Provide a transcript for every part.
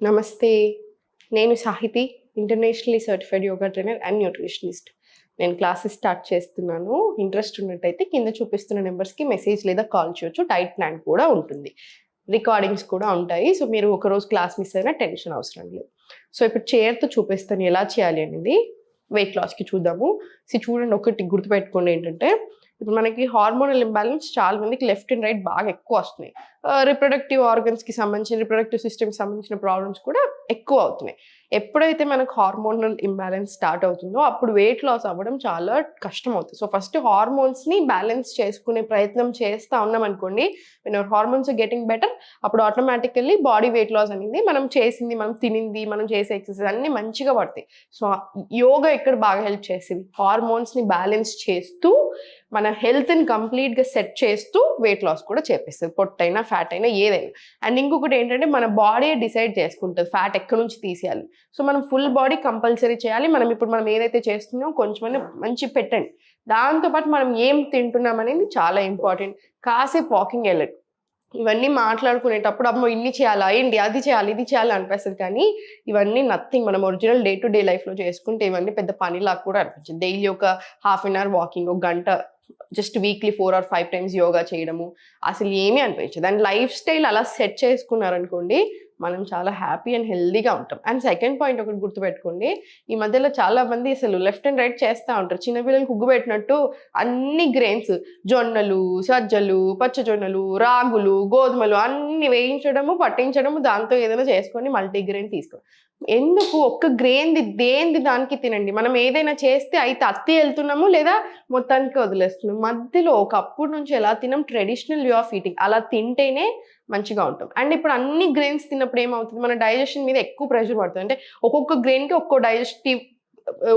నమస్తే. నేను Sahithi, internationally certified yoga trainer and nutritionist. నేను క్లాసెస్ స్టార్ట్ చేస్తున్నాను. ఇంట్రెస్ట్ ఉన్నట్టయితే కింద చూపిస్తున్న నెంబర్స్‌కి మెసేజ్ లేదా కాల్ చేయొచ్చు. డైట్ ప్లాన్ కూడా ఉంటుంది. రికార్డింగ్స్ కూడా ఉంటాయి. సో, మీరు ఒకరోజు క్లాస్ మిస్ అయినా టెన్షన్ అవసరం లేదు. సో, ఇప్పుడు చైర్‌తో చూపిస్తాను ఎలా చేయాలి అనేది. వెయిట్ లాస్‌కి చూద్దాము. చూడండి, ఒకటి గుర్తుపెట్టుకోండి ఏంటంటే, ఇప్పుడు మనకి హార్మోనల్ ఇంబాలెన్స్ చాలా మందికి లెఫ్ట్ అండ్ రైట్ బాగా ఎక్కువ వస్తున్నాయి. రిప్రొడక్టివ్ ఆర్గన్స్‌కి సంబంధించిన, రిప్రొడక్టివ్ సిస్టమ్‌కి సంబంధించిన ప్రాబ్లమ్స్ కూడా ఎక్కువ అవుతున్నాయి. ఎప్పుడైతే మనకు హార్మోనల్ ఇంబాలెన్స్ స్టార్ట్ అవుతుందో అప్పుడు వెయిట్ లాస్ అవ్వడం చాలా కష్టమవుతుంది. సో, ఫస్ట్ హార్మోన్స్‌ని బ్యాలెన్స్ చేసుకునే ప్రయత్నం చేస్తా ఉన్నామనుకోండి, when your hormones are getting better, అప్పుడు ఆటోమేటికల్లీ బాడీ వెయిట్ లాస్ అనేది మనం చేసింది, మనం తినింది, మనం చేసే ఎక్సర్సైజ్ అన్నీ మంచిగా పడతాయి. సో, యోగా ఇక్కడ బాగా హెల్ప్ చేసింది. హార్మోన్స్‌ని బ్యాలెన్స్ చేస్తూ, మన హెల్త్‌ని కంప్లీట్‌గా సెట్ చేస్తూ వెయిట్ లాస్ కూడా చేపిస్తది. పొట్టైనా, ఫ్యాట్ అయినా ఏదైనా. అండ్ ఇంకొకటి ఏంటంటే, మన బాడీ డిసైడ్ చేసుకుంటది ఫ్యాట్ ఎక్కడి నుంచి తీసేయాలి. సో, మనం ఫుల్ బాడీ కంపల్సరీ చేయాలి. మనం ఏదైతే చేస్తున్నామో కొంచెమన్నా మంచి పెట్టండి. దాంతోపాటు మనం ఏం తింటున్నాం అనేది చాలా ఇంపార్టెంట్. కాసేపు వాకింగ్ వెళ్ళండి. ఇవన్నీ మాట్లాడుకునేటప్పుడు అమ్మో ఇన్ని చేయాలా, ఏంటి అది చేయాలి, ఇది చేయాలి అనిపిస్తుంది. కానీ ఇవన్నీ నథింగ్. మనం ఒరిజినల్ డే టు డే లైఫ్‌లో చేసుకుంటే ఇవన్నీ పెద్ద పనిలాగా కూడా అనిపించదు. డైలీ ఒక హాఫ్ అన్ అవర్ వాకింగ్, ఒక గంట just weekly 4 or 5 times yoga చేయడము అసలు ఏమీ అనిపించదు. అండ్ లైఫ్ స్టైల్ అలా సెట్ చేసుకున్నారనుకోండి, మనం చాలా హ్యాపీ అండ్ హెల్తీగా ఉంటాం. అండ్ సెకండ్ పాయింట్ ఒకటి గుర్తుపెట్టుకోండి, ఈ మధ్యలో చాలా మంది అసలు లెఫ్ట్ అండ్ రైట్ చేస్తూ ఉంటారు. చిన్నపిల్లలకు ఉగ్గు పెట్టినట్టు అన్ని గ్రెయిన్స్, జొన్నలు, సజ్జలు, పచ్చజొన్నలు, రాగులు, గోధుమలు అన్ని వేయించడము, పట్టించడము, దాంతో ఏదైనా చేసుకొని మల్టీగ్రెయిన్ తీసుకోండి. ఎందుకు ఒక్క గ్రెయిన్‌ది దేనిది దానికి తినండి. మనం ఏదైనా చేస్తే అయితే అత్తి వెళ్తున్నాము, లేదా మొత్తానికి వదిలేస్తున్నాం. మధ్యలో ఒకప్పుడు నుంచి ఎలా తిన్నాం, ట్రెడిషనల్ వే ఆఫ్ ఈటింగ్, అలా తింటేనే మంచిగా ఉంటాం. అండ్ ఇప్పుడు అన్ని గ్రెయిన్స్ తిన్నప్పుడు ఏమవుతుంది, మన డైజెషన్ మీద ఎక్కువ ప్రెషర్ పడుతుంది. అంటే ఒక్కొక్క గ్రెయిన్‌కి ఒక్కో డైజెస్టివ్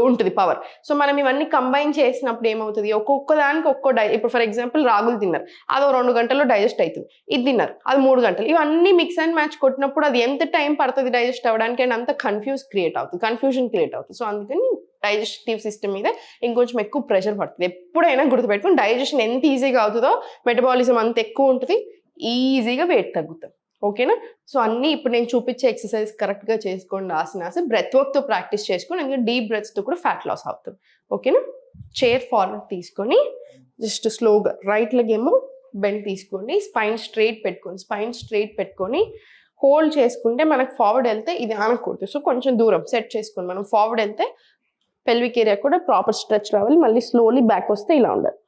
ఉంటుంది పవర్. సో, మనం ఇవన్నీ కంబైన్ చేసినప్పుడు ఏమవుతుంది, ఒక్కొక్క దానికి ఇప్పుడు ఫర్ ఎగ్జాంపుల్ రాగులు తిన్నారు, అదో 2 గంటల్లో డైజెస్ట్ అవుతుంది. ఇది తిన్నారు, అది 3 గంటలు. ఇవన్నీ మిక్స్ అండ్ మ్యాచ్ కొట్టినప్పుడు అది ఎంత టైం పడుతుంది డైజెస్ట్ అవ్వడానికి, అండ్ అంత కన్ఫ్యూజన్ క్రియేట్ అవుతుంది. సో, అందుకని డైజెస్టివ్ సిస్టమ్ మీద ఇంకొంచెం ఎక్కువ ప్రెషర్ పడుతుంది. ఎప్పుడైనా గుర్తుపెట్టుకుని, డైజెషన్ ఎంత ఈజీగా అవుతుందో మెటబాలిజం అంత ఎక్కువ ఉంటుంది, ఈజీగా వెయిట్ తగ్గుతాం. ఓకేనా? సో, అన్నీ ఇప్పుడు నేను చూపించే ఎక్సర్సైజ్ కరెక్ట్‌గా చేసుకోండి. ఆసనాస్ బ్రెత్ వర్క్‌తో ప్రాక్టీస్ చేసుకోండి. ఎందుకంటే డీప్ బ్రెత్స్‌తో కూడా ఫ్యాట్ లాస్ అవుతుంది. ఓకేనా? చైర్ ఫార్వర్డ్ తీసుకొని జస్ట్ స్లోగా రైట్ లెగ్ ఏమో బెండ్ తీసుకోండి. స్పైన్ స్ట్రైట్ పెట్టుకొని హోల్డ్ చేసుకుంటే మనకు ఫార్వర్డ్ వెళ్తే ఇది ఆనకూడదు. సో, కొంచెం దూరం సెట్ చేసుకొని మనం ఫార్వర్డ్ వెళ్తే పెల్విక్ ఏరియా కూడా ప్రాపర్ స్ట్రెచ్ రావాలి. మళ్ళీ స్లోలీ బ్యాక్ వస్తే ఇలా ఉండాలి.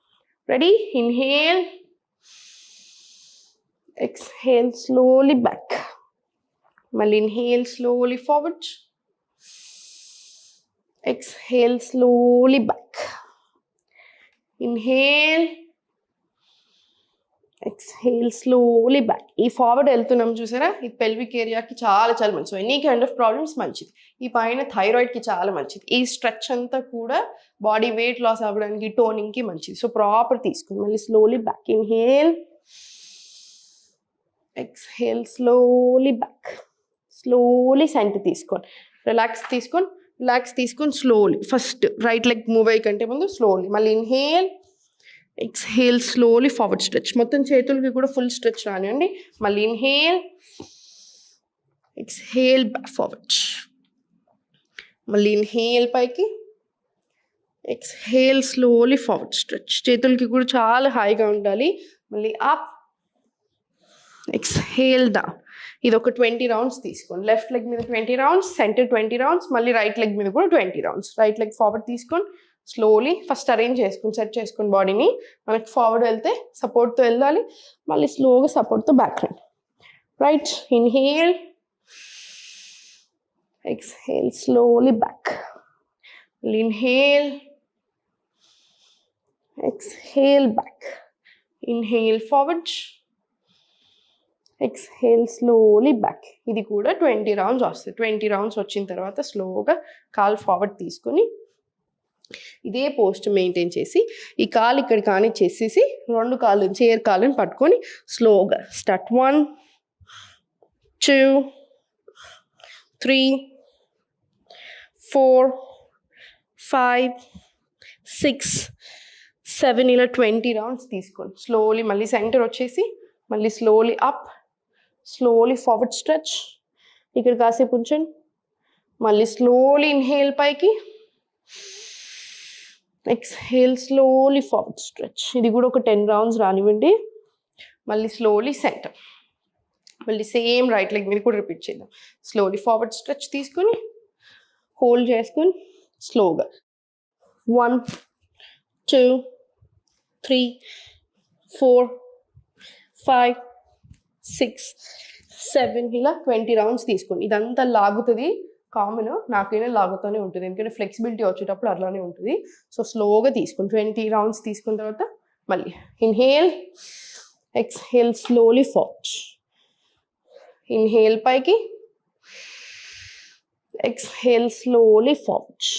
Ready? Inhale, exhale slowly back. Mali inhale slowly forward. Exhale slowly back. Inhale. Exhale slowly back. ఈ ఫార్వర్డ్ వెళ్తున్నాం చూసారా, ఈ పెల్విక్ ఏరియాకి చాలా చాలా మంచిది. So, any kind of problems మంచిది. ఈ పైన థైరాయిడ్కి చాలా మంచిది. ఈ స్ట్రెచ్ అంతా కూడా బాడీ వెయిట్ లాస్ అవ్వడానికి, టోనింగ్కి మంచిది. సో, ప్రాపర్ తీసుకుని మళ్ళీ slowly back. Inhale, exhale slowly back. Slowly center తీసుకోండి. రిలాక్స్ తీసుకొని slowly first right leg move అయ్యే కంటే ముందు స్లోలీ మళ్ళీ inhale, exhale slowly forward stretch. మొత్తం చేతులకి కూడా ఫుల్ స్ట్రెచ్ రానివ్వండి. మళ్ళీ ఇన్హేల్, ఎక్స్హేల్ బ్యాక్ ఫార్వర్డ్. మళ్ళీ ఇన్హేల్ పైకి, ఎక్స్హేల్ స్లోలీ ఫార్వర్డ్ స్ట్రెచ్. చేతులకి కూడా చాలా హాయిగా ఉండాలి. మళ్ళీ అప్, ఎక్స్హేల్ డౌన్. ఇది ఒక 20 రౌండ్స్ తీసుకోండి. లెఫ్ట్ లెగ్ మీద 20 రౌండ్స్, సెంటర్ 20 రౌండ్స్, మళ్ళీ రైట్ లెగ్ మీద కూడా 20 రౌండ్స్. రైట్ లెగ్ ఫార్వర్డ్ తీసుకొని స్లోలీ ఫస్ట్ అరేంజ్ చేసుకుని సెట్ చేసుకుని బాడీని. మనకి ఫార్వర్డ్ వెళ్తే సపోర్ట్తో వెళ్ళాలి, మళ్ళీ స్లోగా సపోర్ట్తో బ్యాక్ రండి. Right, inhale, exhale slowly back. మళ్ళీ inhale, exhale back. Inhale forward, exhale slowly back. ఇది కూడా 20 రౌండ్స్ వస్తుంది. 20 రౌండ్స్ వచ్చిన తర్వాత స్లోగా కాల్ ఫార్వర్డ్ తీసుకొని ఇదే పోస్ట్ మెయింటైన్ చేసి ఈ కాలు ఇక్కడ కానీ చేసేసి 2 కాళ్ళు చైర్ కాళ్ళని పట్టుకొని స్లోగా స్టార్ట్. 1 2 3 4 5 6 7 ఇలా 20 రౌండ్స్ తీసుకోండి. స్లోలీ మళ్ళీ సెంటర్ వచ్చేసి మళ్ళీ slowly up, slowly forward stretch, ఇక్కడ కాసేపు ఉంచండి. మళ్ళీ స్లోలీ ఇన్హేల్ పైకి, ఎక్స్హేల్ స్లోలీ ఫార్వర్డ్ స్ట్రెచ్. ఇది కూడా ఒక 10 రౌండ్స్ రానివ్వండి. మళ్ళీ స్లోలీ సెంటర్. మళ్ళీ సేమ్ రైట్ లెగ్ మీద కూడా రిపీట్ చేద్దాం. స్లోలీ ఫార్వర్డ్ స్ట్రెచ్ తీసుకుని హోల్డ్ చేసుకుని స్లోగా 1 2 3 4 5 6 7 ఇలా 20 రౌండ్స్ తీసుకోండి. ఇదంతా లాగుతుంది, కామన్, నాకైనా లాగుతూనే ఉంటుంది ఎందుకంటే ఫ్లెక్సిబిలిటీ వచ్చేటప్పుడు అట్లానే ఉంటుంది. సో స్లోగా తీసుకోండి. 20 రౌండ్స్ తీసుకున్న తర్వాత మళ్ళీ inhale, exhale slowly forward. Inhale పైకి, ఎక్స్హేల్ స్లోలీ ఫార్వర్డ్.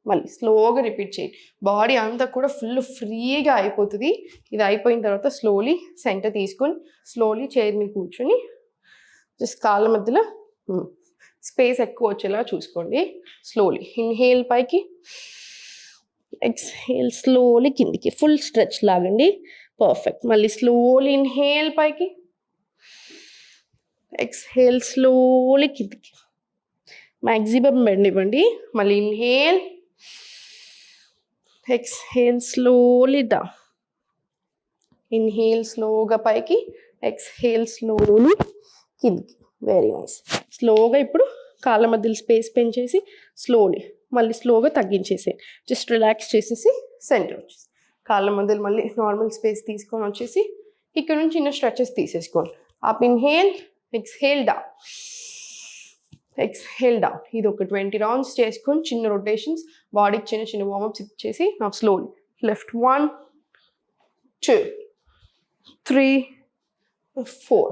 మళ్ళీ స్లోగా రిపీట్ చేయండి. బాడీ అంతా కూడా ఫుల్ ఫ్రీగా అయిపోతుంది. ఇది అయిపోయిన తర్వాత స్లోలీ సెంటర్ తీసుకొని స్లోలీ చైర్ మీద కూర్చొని జస్ట్ కాళ్ళ మధ్యలో స్పేస్ ఎక్కువ వచ్చేలా చూసుకోండి. స్లోలీ ఇన్హేల్ పైకి, ఎక్స్హేల్ స్లోలీ కిందికి, ఫుల్ స్ట్రెచ్ లాగండి. పర్ఫెక్ట్. మళ్ళీ స్లోలీ ఇన్హేల్ పైకి, ఎక్స్హేల్ స్లోలీ కిందికి, మ్యాక్సిమం బెండ్ ఇవ్వండి. మళ్ళీ inhale, exhale slowly down. Inhale స్లోగా పైకి, ఎక్స్హేల్ స్లోలీ కిందికి. Very nice. స్లోగా ఇప్పుడు కాళ్ళ మధ్యలో స్పేస్ పెంచేసి స్లోలీ మళ్ళీ స్లోగా తగ్గించేసి జస్ట్ రిలాక్స్ చేసేసి సెంటర్ వచ్చేసి కాళ్ళ మధ్యలో మళ్ళీ నార్మల్ స్పేస్ తీసుకొని వచ్చేసి ఇక్కడ నుంచి చిన్న స్ట్రెచెస్ తీసేసుకోండి. Up inhale, exhale down, exhale down. ఇది ఒక 20 రౌండ్స్ చేసుకొని చిన్న రొటేషన్స్, బాడీకి చిన్న చిన్న వార్మప్స్ ఇచ్చేసి నాకు స్లోలీ లెఫ్ట్ 1 2 3 4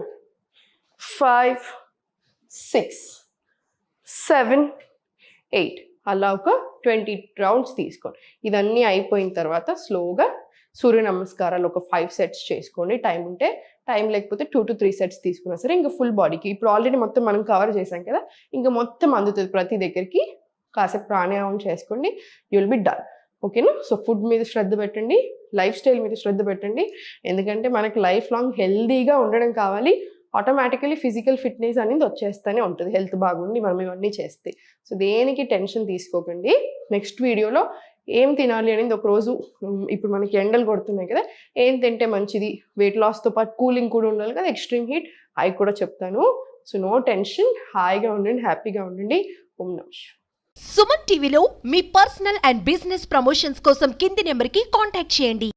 5 6 7 8 అలా ఒక 20 రౌండ్స్ తీసుకోండి. ఇదన్నీ అయిపోయిన తర్వాత స్లోగా సూర్య నమస్కారాలు ఒక 5 సెట్స్ చేసుకోండి. టైం ఉంటే, టైం లేకపోతే 2 to 3 సెట్స్ తీసుకున్నా సరే ఇంకా ఫుల్ బాడీకి. ఇప్పుడు ఆల్రెడీ మొత్తం మనం కవర్ చేసాం కదా, ఇంకా మొత్తం అందుతుంది ప్రతి దగ్గరికి. కాసేపు ప్రాణాయామం చేసుకోండి, యూ విల్ బి డన్. ఓకేనా? సో ఫుడ్ మీద శ్రద్ధ పెట్టండి, లైఫ్ స్టైల్ మీద శ్రద్ధ పెట్టండి. ఎందుకంటే మనకి లైఫ్ లాంగ్ హెల్దీగా ఉండడం కావాలి. ఆటోమేటికలీ ఫిజికల్ ఫిట్నెస్ అనేది వచ్చేస్తూనే ఉంటుంది హెల్త్ బాగుండి మనం ఇవన్నీ చేస్తే. సో దేనికి టెన్షన్ తీసుకోకండి. నెక్స్ట్ వీడియోలో ఏం తినాలి అనేది ఒకరోజు, ఇప్పుడు మనకి ఎండలు కొడుతున్నాయి కదా, ఏం తింటే మంచిది, వెయిట్ లాస్తో పాటు కూలింగ్ కూడా ఉండాలి కదా, ఎక్స్ట్రీమ్ హీట్, అవి కూడా చెప్తాను. సో నో టెన్షన్, హాయిగా ఉండండి, హ్యాపీగా ఉండండి. ఓం నమః. సుమన్ టీవీలో మీ పర్సనల్ అండ్ బిజినెస్ ప్రమోషన్స్ కోసం కింది నెంబర్కి కాంటాక్ట్ చేయండి.